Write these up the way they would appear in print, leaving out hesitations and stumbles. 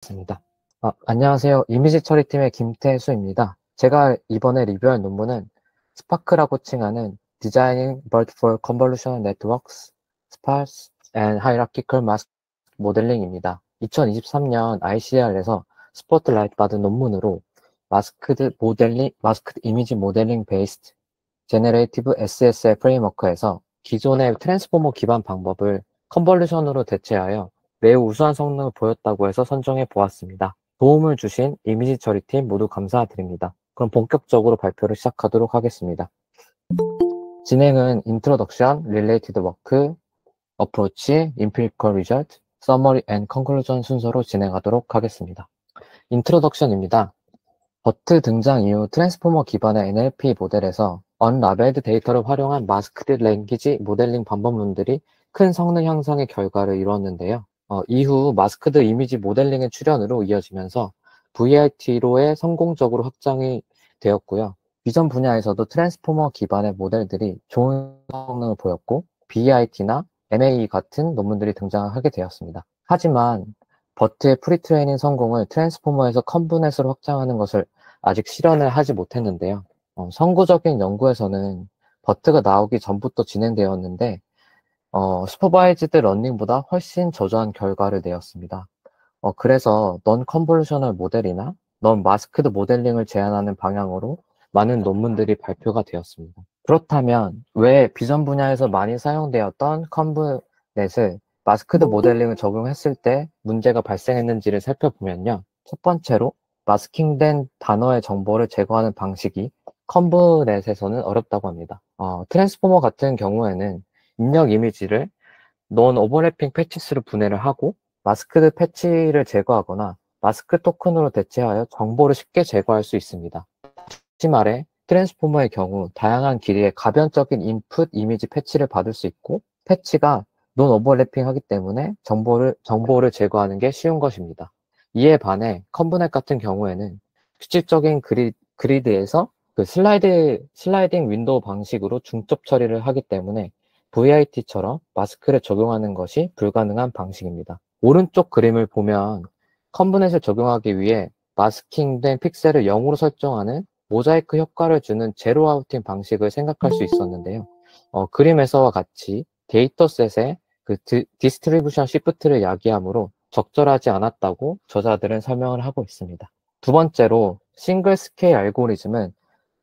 있습니다. 안녕하세요. 이미지 처리팀의 김태수입니다. 제가 이번에 리뷰할 논문은 스파크라고 칭하는 Designing Multiple Convolutional Networks, Sparse and Hierarchical Mask Modeling입니다. 2023년 ICR에서 스포트라이트 받은 논문으로 마스크드 이미지 모델링 베이스드 제너레이티브 SSL 프레임워크에서 기존의 트랜스포머 기반 방법을 컨볼루션으로 대체하여 매우 우수한 성능을 보였다고 해서 선정해 보았습니다. 도움을 주신 이미지 처리팀 모두 감사드립니다. 그럼 본격적으로 발표를 시작하도록 하겠습니다. 진행은 인트로덕션, 릴레이티드 워크, 어프로치, 임피리컬 리절트, 서머리 앤 컨클루전 순서로 진행하도록 하겠습니다. 인트로덕션입니다. 버트 등장 이후 트랜스포머 기반의 NLP 모델에서 언라벨드 데이터를 활용한 마스크드 랭귀지 모델링 방법론들이 큰 성능 향상의 결과를 이루었는데요. 이후 마스크드 이미지 모델링의 출현으로 이어지면서 VRT로의 성공적으로 확장이 되었고요. 비전 분야에서도 트랜스포머 기반의 모델들이 좋은 성능을 보였고 BIT나 MAE 같은 논문들이 등장하게 되었습니다. 하지만 버트의 프리트레이닝 성공을 트랜스포머에서 컨브넷으로 확장하는 것을 아직 실현을 하지 못했는데요. 선구적인 연구에서는 버트가 나오기 전부터 진행되었는데 슈퍼바이즈드 러닝보다 훨씬 저조한 결과를 내었습니다. 그래서 넌 컨볼루셔널 모델이나 넌 마스크드 모델링을 제안하는 방향으로 많은 논문들이 발표가 되었습니다. 그렇다면 왜 비전 분야에서 많이 사용되었던 컨브넷을 마스크드 모델링을 적용했을 때 문제가 발생했는지를 살펴보면요. 첫 번째로 마스킹된 단어의 정보를 제거하는 방식이 컨브넷에서는 어렵다고 합니다. 트랜스포머 같은 경우에는 입력 이미지를 논 오버래핑 패치스로 분해를 하고 마스크드 패치를 제거하거나 마스크 토큰으로 대체하여 정보를 쉽게 제거할 수 있습니다. 다시 말해 트랜스포머의 경우 다양한 길이의 가변적인 인풋 이미지 패치를 받을 수 있고 패치가 논 오버래핑하기 때문에 정보를 제거하는 게 쉬운 것입니다. 이에 반해 컨브넷 같은 경우에는 규칙적인 그리드에서 그 슬라이딩 윈도우 방식으로 중첩 처리를 하기 때문에 VIT처럼 마스크를 적용하는 것이 불가능한 방식입니다. 오른쪽 그림을 보면 컨브넷을 적용하기 위해 마스킹된 픽셀을 0으로 설정하는 모자이크 효과를 주는 제로 아우팅 방식을 생각할 수 있었는데요. 그림에서와 같이 데이터셋의 그 디스트리뷰션 시프트를 야기하므로 적절하지 않았다고 저자들은 설명을 하고 있습니다. 두 번째로 싱글 스케일 알고리즘은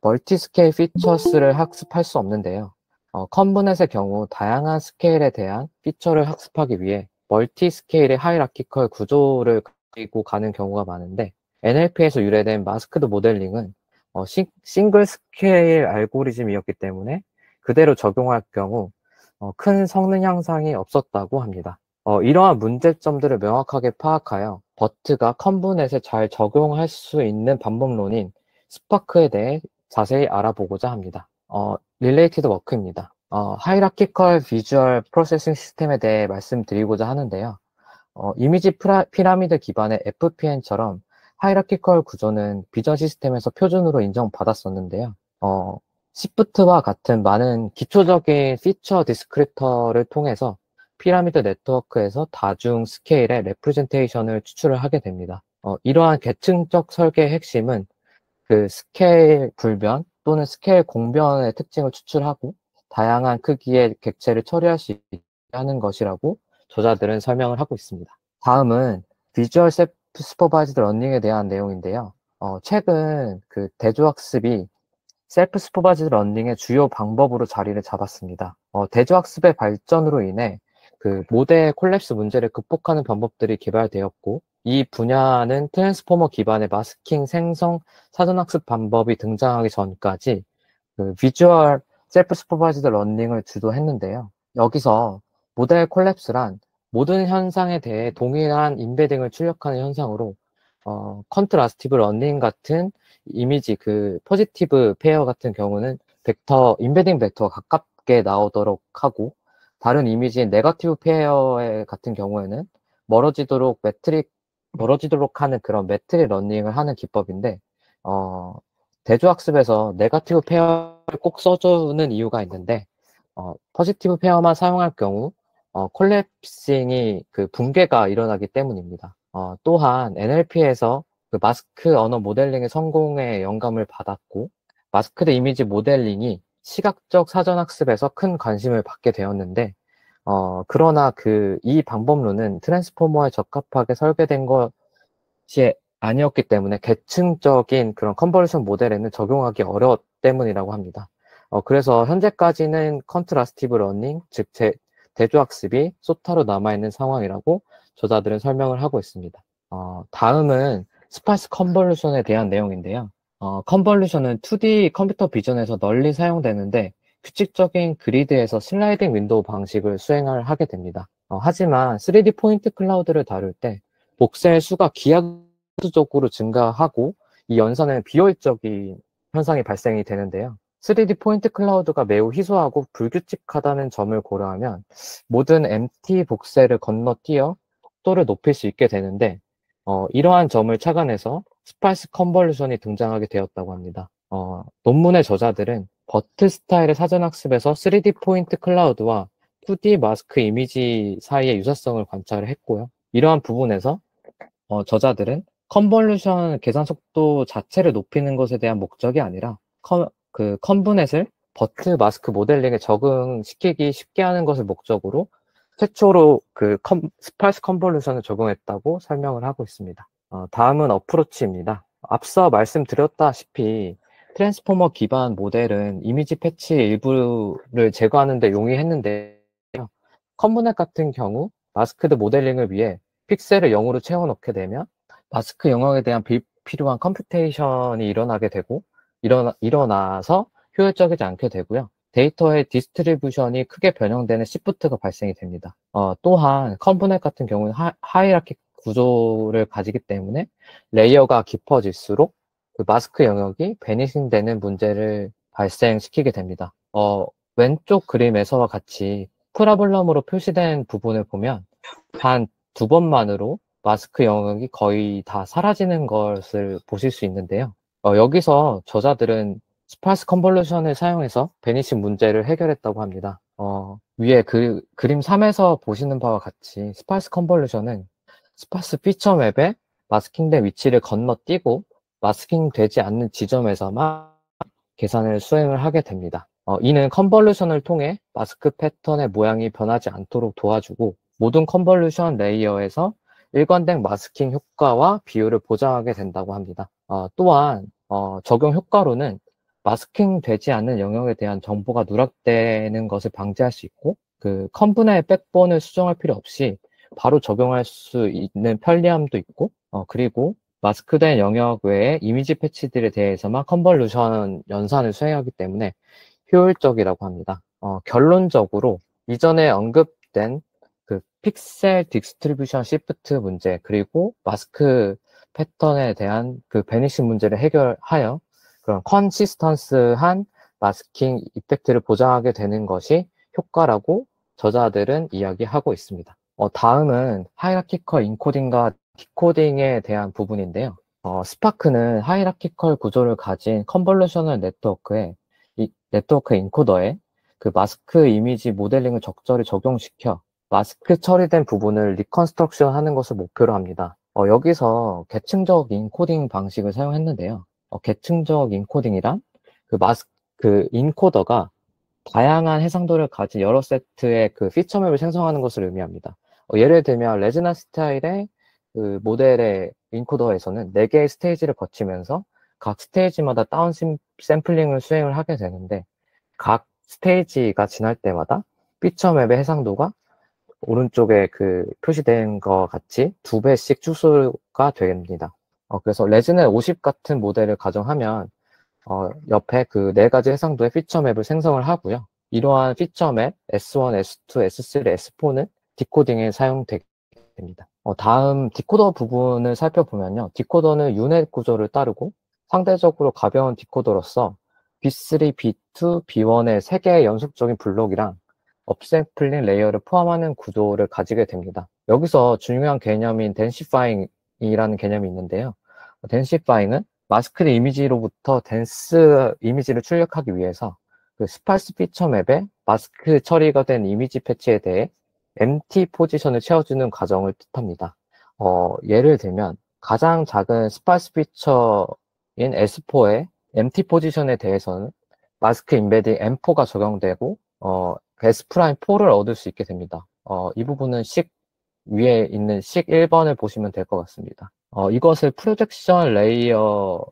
멀티 스케일 피처스를 학습할 수 없는데요. 컨브넷의 경우 다양한 스케일에 대한 피처를 학습하기 위해 멀티 스케일의 하이라키컬 구조를 가지고 가는 경우가 많은데 NLP에서 유래된 마스크드 모델링은 싱글 스케일 알고리즘이었기 때문에 그대로 적용할 경우 큰 성능 향상이 없었다고 합니다. 이러한 문제점들을 명확하게 파악하여 버트가 컨브넷에 잘 적용할 수 있는 방법론인 스파크에 대해 자세히 알아보고자 합니다. 릴레이티드 워크입니다. 하이라키컬 비주얼 프로세싱 시스템에 대해 말씀드리고자 하는데요. 이미지 피라미드 기반의 FPN처럼 하이라키컬 구조는 비전 시스템에서 표준으로 인정받았었는데요. 시프트와 같은 많은 기초적인 피처 디스크립터를 통해서 피라미드 네트워크에서 다중 스케일의 레프레젠테이션을 추출을 하게 됩니다. 이러한 계층적 설계의 핵심은 그 스케일 불변 또는 스케일 공변의 특징을 추출하고 다양한 크기의 객체를 처리할 수 있게 하는 것이라고 저자들은 설명을 하고 있습니다. 다음은 비주얼 셀프 슈퍼바이즈드 러닝에 대한 내용인데요. 최근 그 대조학습이 셀프 슈퍼바이즈드 러닝의 주요 방법으로 자리를 잡았습니다. 대조학습의 발전으로 인해 그 모델 콜랩스 문제를 극복하는 방법들이 개발되었고 이 분야는 트랜스포머 기반의 마스킹 생성 사전학습 방법이 등장하기 전까지 그 비주얼 셀프 슈퍼바이즈드 러닝을 주도했는데요. 여기서 모델 콜랩스란 모든 현상에 대해 동일한 임베딩을 출력하는 현상으로 컨트라스티브 러닝 같은 이미지 그 포지티브 페어 같은 경우는 임베딩 벡터가 가깝게 나오도록 하고 다른 이미지인 네거티브 페어 같은 경우에는 멀어지도록 하는 그런 매트릭 러닝을 하는 기법인데 대조학습에서 네거티브 페어를 꼭 써주는 이유가 있는데 포지티브 페어만 사용할 경우 콜랩싱이 그 붕괴가 일어나기 때문입니다. 또한 NLP에서 그 마스크 언어 모델링의 성공에 영감을 받았고, 마스크드 이미지 모델링이 시각적 사전학습에서 큰 관심을 받게 되었는데, 그러나 이 방법론은 트랜스포머에 적합하게 설계된 것이 아니었기 때문에 계층적인 그런 컨버루션 모델에는 적용하기 어려웠기 때문이라고 합니다. 그래서 현재까지는 컨트라스티브 러닝, 즉 대조학습이 소타로 남아있는 상황이라고 저자들은 설명을 하고 있습니다. 다음은 스파스 컨볼루션에 대한 내용인데요. 컨볼루션은 2D 컴퓨터 비전에서 널리 사용되는데 규칙적인 그리드에서 슬라이딩 윈도우 방식을 수행을 하게 됩니다. 하지만 3D 포인트 클라우드를 다룰 때 복셀 수가 기하급수적으로 증가하고 이 연산은 비효율적인 현상이 발생이 되는데요. 3D 포인트 클라우드가 매우 희소하고 불규칙하다는 점을 고려하면 모든 MT 복셀을 건너뛰어 속도를 높일 수 있게 되는데 이러한 점을 착안해서 스파이스 컨볼루션이 등장하게 되었다고 합니다. 논문의 저자들은 버트 스타일의 사전학습에서 3D 포인트 클라우드와 2D 마스크 이미지 사이의 유사성을 관찰을 했고요. 이러한 부분에서 저자들은 컨볼루션 계산 속도 자체를 높이는 것에 대한 목적이 아니라 컨브넷을 버트 마스크 모델링에 적응시키기 쉽게 하는 것을 목적으로 최초로 스파이스 컨볼루션을 적용했다고 설명을 하고 있습니다. 다음은 어프로치입니다. 앞서 말씀드렸다시피 트랜스포머 기반 모델은 이미지 패치 일부를 제거하는 데 용이했는데요. 컨브넷 같은 경우 마스크드 모델링을 위해 픽셀을 0으로 채워넣게 되면 마스크 영역에 대한 필요한 컴퓨테이션이 일어나게 되고 일어나서 효율적이지 않게 되고요. 데이터의 디스트리뷰션이 크게 변형되는 시프트가 발생이 됩니다. 또한 컨브넷 같은 경우는 하이라키 구조를 가지기 때문에 레이어가 깊어질수록 그 마스크 영역이 베니싱 되는 문제를 발생시키게 됩니다. 왼쪽 그림에서와 같이 프라블럼으로 표시된 부분을 보면 단 2번만으로 마스크 영역이 거의 다 사라지는 것을 보실 수 있는데요. 여기서 저자들은 스파스 컨볼루션을 사용해서 베니싱 문제를 해결했다고 합니다. 위에 그림 3에서 보시는 바와 같이 스파스 컨볼루션은 스파스 피처 맵에 마스킹된 위치를 건너뛰고 마스킹 되지 않는 지점에서만 계산을 수행을 하게 됩니다. 이는 컨볼루션을 통해 마스크 패턴의 모양이 변하지 않도록 도와주고 모든 컨볼루션 레이어에서 일관된 마스킹 효과와 비율을 보장하게 된다고 합니다. 또한 적용 효과로는 마스킹 되지 않는 영역에 대한 정보가 누락되는 것을 방지할 수 있고 컨브넷 백본을 수정할 필요 없이 바로 적용할 수 있는 편리함도 있고 그리고 마스크된 영역 외에 이미지 패치들에 대해서만 컨볼루션 연산을 수행하기 때문에 효율적이라고 합니다. 결론적으로 이전에 언급된 픽셀 디스트리뷰션 시프트 문제 그리고 마스크 패턴에 대한 베니싱 문제를 해결하여 그런 컨시스턴스한 마스킹 이펙트를 보장하게 되는 것이 효과라고 저자들은 이야기하고 있습니다. 다음은 하이라키컬 인코딩과 디코딩에 대한 부분인데요. 스파크는 하이라키컬 구조를 가진 컨볼루셔널 네트워크 인코더에 마스크 이미지 모델링을 적절히 적용시켜 마스크 처리된 부분을 리컨스트럭션 하는 것을 목표로 합니다. 여기서 계층적 인코딩 방식을 사용했는데요. 계층적 인코딩이란 인코더가 다양한 해상도를 가진 여러 세트의 피처맵을 생성하는 것을 의미합니다. 예를 들면 레지나 스타일의 모델의 인코더에서는 4개의 스테이지를 거치면서 각 스테이지마다 다운 샘플링을 수행을 하게 되는데 각 스테이지가 지날 때마다 피처맵의 해상도가 오른쪽에 표시된 것 같이 2배씩 축소가 됩니다. 그래서 레지나 50 같은 모델을 가정하면 옆에 4가지 해상도의 피처맵을 생성을 하고요. 이러한 피처맵 S1, S2, S3, S4는 디코딩에 사용됩니다. 다음 디코더 부분을 살펴보면요. 디코더는 유넷 구조를 따르고 상대적으로 가벼운 디코더로서 B3, B2, B1의 3개의 연속적인 블록이랑 업샘플링 레이어를 포함하는 구조를 가지게 됩니다. 여기서 중요한 개념인 덴시파잉이라는 개념이 있는데요. 덴시파잉은 마스크드 이미지로부터 덴스 이미지를 출력하기 위해서 스파이스 피처 맵에 마스크 처리가 된 이미지 패치에 대해 MT 포지션을 채워주는 과정을 뜻합니다. 예를 들면 가장 작은 스파이스 피처인 S4의 empty 포지션에 대해서는 마스크 인베딩 M4가 적용되고 S'4를 얻을 수 있게 됩니다. 이 부분은 위에 있는 식 1번을 보시면 될 것 같습니다. 이것을 프로젝션 레이어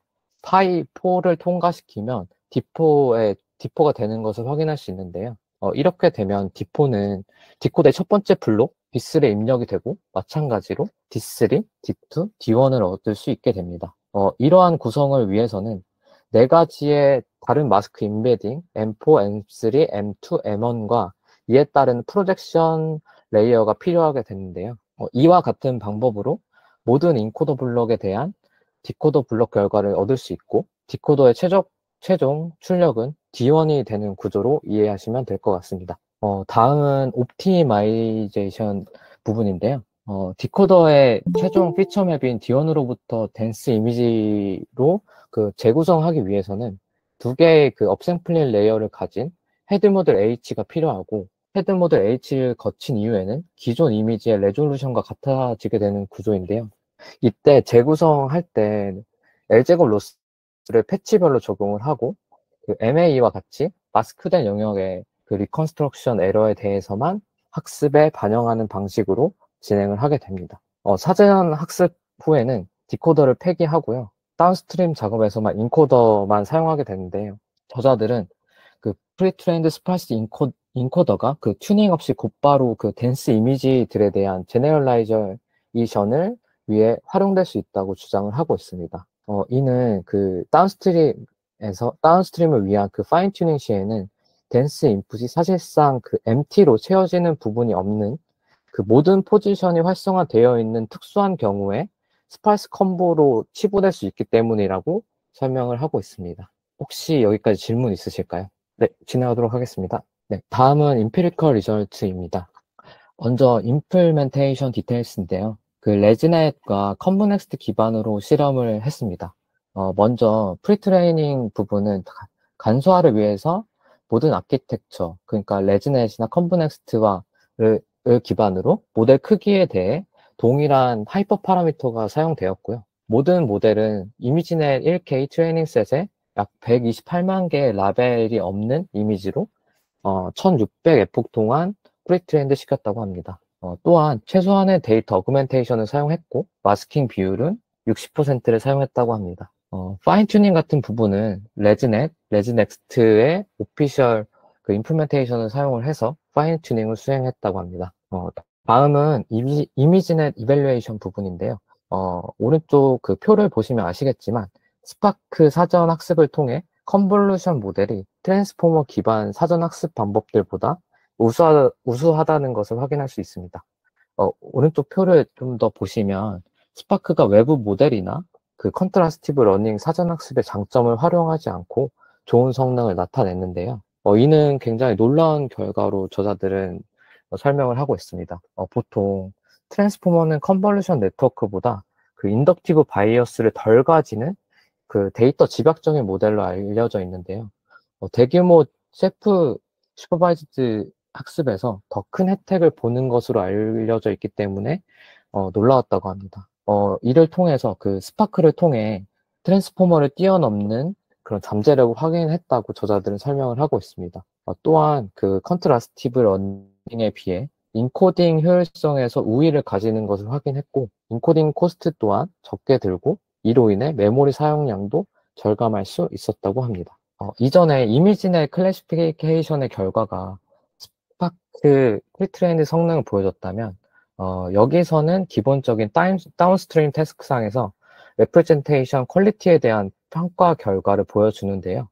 파이 4를 통과시키면 D4가 되는 것을 확인할 수 있는데요. 이렇게 되면 D4는 디코드의 첫 번째 블록 D3에 입력이 되고 마찬가지로 D3, D2, D1을 얻을 수 있게 됩니다. 이러한 구성을 위해서는 네 가지의 다른 마스크 인베딩 M4, M3, M2, M1과 이에 따른 프로젝션 레이어가 필요하게 되는데요. 이와 같은 방법으로 모든 인코더 블록에 대한 디코더 블록 결과를 얻을 수 있고 디코더의 최종 출력은 D1이 되는 구조로 이해하시면 될 것 같습니다. 다음은 옵티마이제이션 부분인데요. 디코더의 최종 피처 맵인 D1으로부터 댄스 이미지로 재구성하기 위해서는 두 개의 업샘플링 레이어를 가진 헤드 모델 H가 필요하고 헤드 모델 H를 거친 이후에는 기존 이미지의 레졸루션과 같아지게 되는 구조인데요. 이때 재구성할 때 L제곱 로스를 패치별로 적용을 하고 MAE와 같이 마스크된 영역의 리컨스트럭션 에러에 대해서만 학습에 반영하는 방식으로 진행을 하게 됩니다. 사전 학습 후에는 디코더를 폐기하고요. 다운스트림 작업에서만 인코더만 사용하게 되는데요. 저자들은 프리트레인드 스파이스 인코더가 튜닝 없이 곧바로 댄스 이미지들에 대한 제너럴라이제이션을 위해 활용될 수 있다고 주장을 하고 있습니다. 이는 다운스트림을 위한 파인 튜닝 시에는 댄스 인풋이 사실상 MT로 채워지는 부분이 없는 모든 포지션이 활성화되어 있는 특수한 경우에 스파이스 컴보로 치부될 수 있기 때문이라고 설명을 하고 있습니다. 혹시 여기까지 질문 있으실까요? 네, 진행하도록 하겠습니다. 네, 다음은 Empirical Results입니다. 먼저 Implementation Details인데요. 레지넷과 컨브넥스트 기반으로 실험을 했습니다. 먼저 프리트레이닝 부분은 간소화를 위해서 모든 아키텍처, 그러니까 레지넷이나 컨브넥스트를 기반으로 모델 크기에 대해 동일한 하이퍼 파라미터가 사용되었고요. 모든 모델은 이미지넷 1K 트레이닝 셋에 약 128만 개의 라벨이 없는 이미지로 1600 에폭 동안 프리트레인드 시켰다고 합니다. 또한 최소한의 데이터 어그멘테이션을 사용했고 마스킹 비율은 60%를 사용했다고 합니다. 파인 튜닝 같은 부분은 레지넥스트의 오피셜 임플멘테이션을 사용을 해서 파인 튜닝을 수행했다고 합니다. 다음은 이미지넷 이밸루에이션 부분인데요. 오른쪽 표를 보시면 아시겠지만 스파크 사전 학습을 통해 컨볼루션 모델이 트랜스포머 기반 사전 학습 방법들보다 우수하다는 것을 확인할 수 있습니다. 오른쪽 표를 좀 더 보시면 스파크가 외부 모델이나 컨트라스티브 러닝 사전 학습의 장점을 활용하지 않고 좋은 성능을 나타냈는데요. 이는 굉장히 놀라운 결과로 저자들은 설명을 하고 있습니다. 보통 트랜스포머는 컨볼루션 네트워크보다 인덕티브 바이어스를 덜 가지는 데이터 집약적인 모델로 알려져 있는데요. 대규모 셀프 슈퍼바이즈드 학습에서 더 큰 혜택을 보는 것으로 알려져 있기 때문에 놀라웠다고 합니다. 이를 통해서 스파크를 통해 트랜스포머를 뛰어넘는 그런 잠재력을 확인했다고 저자들은 설명을 하고 있습니다. 또한 컨트라스티브 러닝에 비해 인코딩 효율성에서 우위를 가지는 것을 확인했고 인코딩 코스트 또한 적게 들고 이로 인해 메모리 사용량도 절감할 수 있었다고 합니다. 이전에 이미지넷 클래시피케이션의 결과가 스파크 프리트레인드 성능을 보여줬다면 여기서는 기본적인 다운스트림 태스크상에서 레프레젠테이션 퀄리티에 대한 평가 결과를 보여주는데요.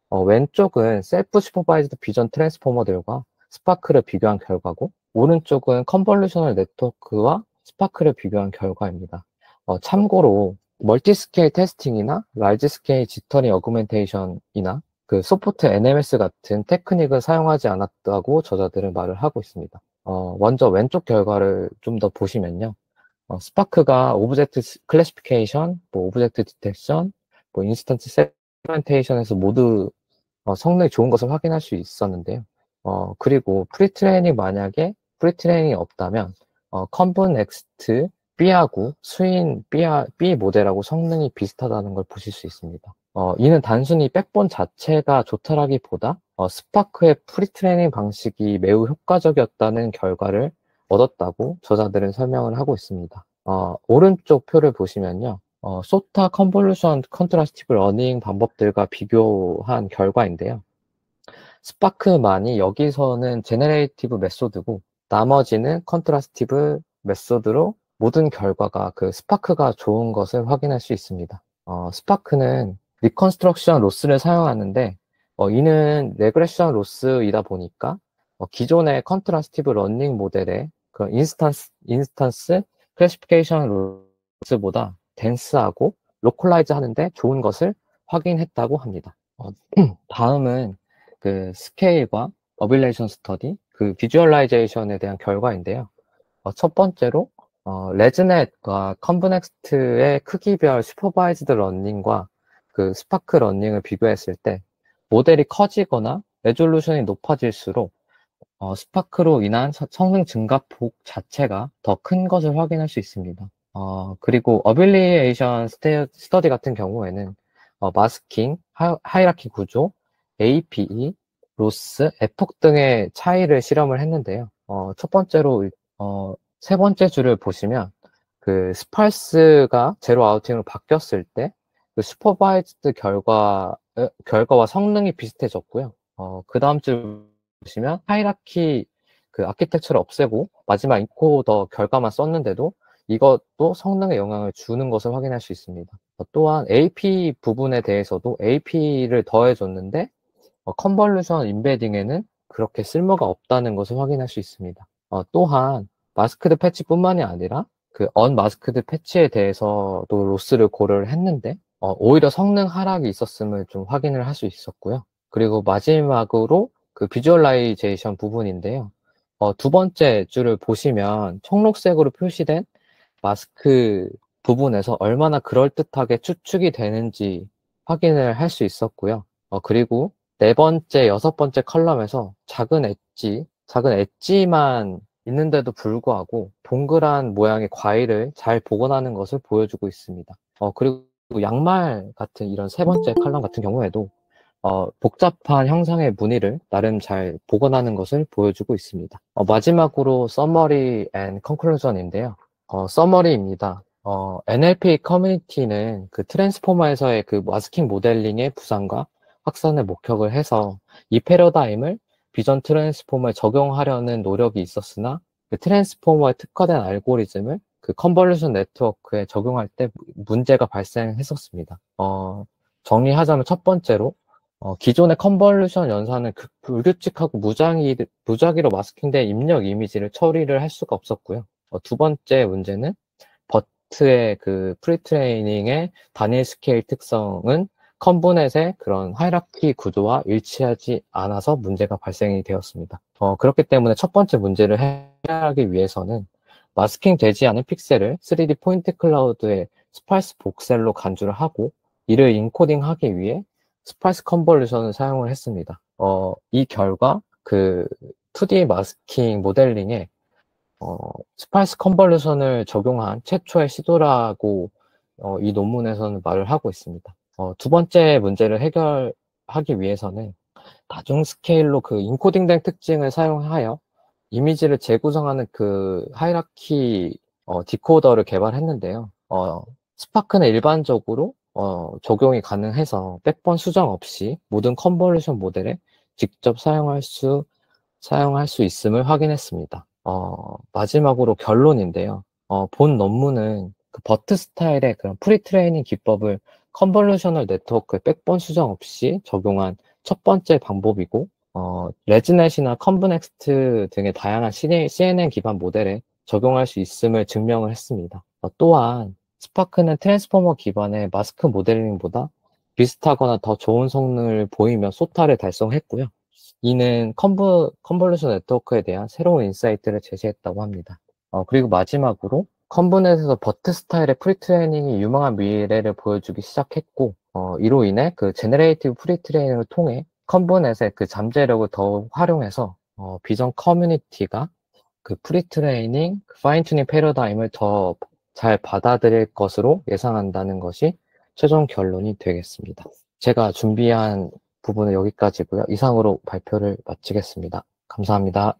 왼쪽은 셀프 슈퍼바이즈드 비전 트랜스포머들과 스파크를 비교한 결과고 오른쪽은 컨볼루셔널 네트워크와 스파크를 비교한 결과입니다. 참고로 멀티스케일 테스팅이나 라지스케일 지터닝 어그멘테이션이나 소프트 NMS 같은 테크닉을 사용하지 않았다고 저자들은 말을 하고 있습니다. 먼저 왼쪽 결과를 좀 더 보시면요. 스파크가 오브젝트 클래시피케이션, 오브젝트 디텍션, 인스턴트 세그멘테이션에서 모두 성능이 좋은 것을 확인할 수 있었는데요. 그리고 프리트레이닝이 없다면 컨브 넥스트 B하고 수인 B 모델하고 성능이 비슷하다는 걸 보실 수 있습니다. 이는 단순히 백본 자체가 좋다라기보다 스파크의 프리트레이닝 방식이 매우 효과적이었다는 결과를 얻었다고 저자들은 설명을 하고 있습니다. 오른쪽 표를 보시면요. 소타 컨볼루션 컨트라스티브 러닝 방법들과 비교한 결과인데요. 스파크만이 여기서는 제너레이티브 메소드고 나머지는 컨트라스티브 메소드로 모든 결과가 그 스파크가 좋은 것을 확인할 수 있습니다. 스파크는 리컨스트럭션 로스를 사용하는데 이는 레그레션 로스이다 보니까 기존의 컨트라스티브 러닝 모델의 그 인스턴스 클래시피케이션 로스보다 덴스하고 로컬라이즈 하는데 좋은 것을 확인했다고 합니다. 다음은 그 스케일과 어빌레이션 스터디, 그 비주얼라이제이션에 대한 결과인데요. 첫 번째로 레즈넷과 컨브넥스트의 크기별 슈퍼바이즈드 러닝과 그 스파크 러닝을 비교했을 때 모델이 커지거나 레졸루션이 높아질수록 스파크로 인한 성능 증가폭 자체가 더 큰 것을 확인할 수 있습니다. 그리고 어빌리에이션 스터디 같은 경우에는 마스킹, 하이라키 구조, APE, 로스, 에폭 등의 차이를 실험을 했는데요. 첫 번째로 세 번째 줄을 보시면 그 스팔스가 제로 아우팅으로 바뀌었을 때 그 슈퍼바이즈드 결과와 성능이 비슷해졌고요. 그 다음 줄 보시면 하이라키 그 아키텍처를 없애고 마지막 인코더 결과만 썼는데도 이것도 성능에 영향을 주는 것을 확인할 수 있습니다. 또한 AP 부분에 대해서도 AP를 더해줬는데 컨볼루션 인베딩에는 그렇게 쓸모가 없다는 것을 확인할 수 있습니다. 또한 마스크드 패치뿐만이 아니라 그 언마스크드 패치에 대해서도 로스를 고려를 했는데 오히려 성능 하락이 있었음을 좀 확인을 할 수 있었고요. 그리고 마지막으로 그 비주얼라이제이션 부분인데요. 두 번째 줄을 보시면 청록색으로 표시된 마스크 부분에서 얼마나 그럴듯하게 추측이 되는지 확인을 할 수 있었고요. 그리고 네 번째, 여섯 번째 컬럼에서 작은 엣지만 있는데도 불구하고 동그란 모양의 과일을 잘 복원하는 것을 보여주고 있습니다. 그리고 양말 같은 이런 세 번째 컬럼 같은 경우에도 복잡한 형상의 무늬를 나름 잘 복원하는 것을 보여주고 있습니다. 마지막으로 서머리 앤 컨클루전인데요. 서머리입니다. NLP 커뮤니티는 그 트랜스포머에서의 그 마스킹 모델링의 부상과 확산을 목격을 해서 이 패러다임을 비전 트랜스포머에 적용하려는 노력이 있었으나 그 트랜스포머에 특화된 알고리즘을 그 컨볼루션 네트워크에 적용할 때 문제가 발생했었습니다. 정리하자면 첫 번째로 기존의 컨볼루션 연산은 불규칙하고 무작위로 마스킹된 입력 이미지를 처리를 할 수가 없었고요. 두 번째 문제는 버트의 그 프리트레이닝의 단일 스케일 특성은 컨브넷의 그런 하이라키 구조와 일치하지 않아서 문제가 발생이 되었습니다. 그렇기 때문에 첫 번째 문제를 해결하기 위해서는 마스킹 되지 않은 픽셀을 3D 포인트 클라우드에 스팔스 복셀로 간주를 하고 이를 인코딩하기 위해 스팔스 컨볼루션을 사용을 했습니다. 이 결과 그 2D 마스킹 모델링에 스팔스 컨볼루션을 적용한 최초의 시도라고 이 논문에서는 말을 하고 있습니다. 두 번째 문제를 해결하기 위해서는 다중 스케일로 그 인코딩된 특징을 사용하여 이미지를 재구성하는 그 하이라키 디코더를 개발했는데요. 스파크는 일반적으로 적용이 가능해서 백번 수정 없이 모든 컨볼루션 모델에 직접 사용할 수 있음을 확인했습니다. 마지막으로 결론인데요. 본 논문은 그 버트 스타일의 그런 프리트레이닝 기법을 컨볼루셔널 네트워크에 백번 수정 없이 적용한 첫 번째 방법이고, 레즈넷이나 컨브넥스트 등의 다양한 CNN 기반 모델에 적용할 수 있음을 증명을 했습니다. 또한 스파크는 트랜스포머 기반의 마스크 모델링보다 비슷하거나 더 좋은 성능을 보이며 소타를 달성했고요. 이는 컨볼루션 네트워크에 대한 새로운 인사이트를 제시했다고 합니다. 그리고 마지막으로 컨브넷에서 버트 스타일의 프리트레이닝이 유망한 미래를 보여주기 시작했고, 이로 인해 그 제너레이티브 프리트레이닝을 통해 컨브넷의 그 잠재력을 더 활용해서 비전 커뮤니티가 그 프리트레이닝, 파인튜닝 패러다임을 더 잘 받아들일 것으로 예상한다는 것이 최종 결론이 되겠습니다. 제가 준비한 부분은 여기까지고요. 이상으로 발표를 마치겠습니다. 감사합니다.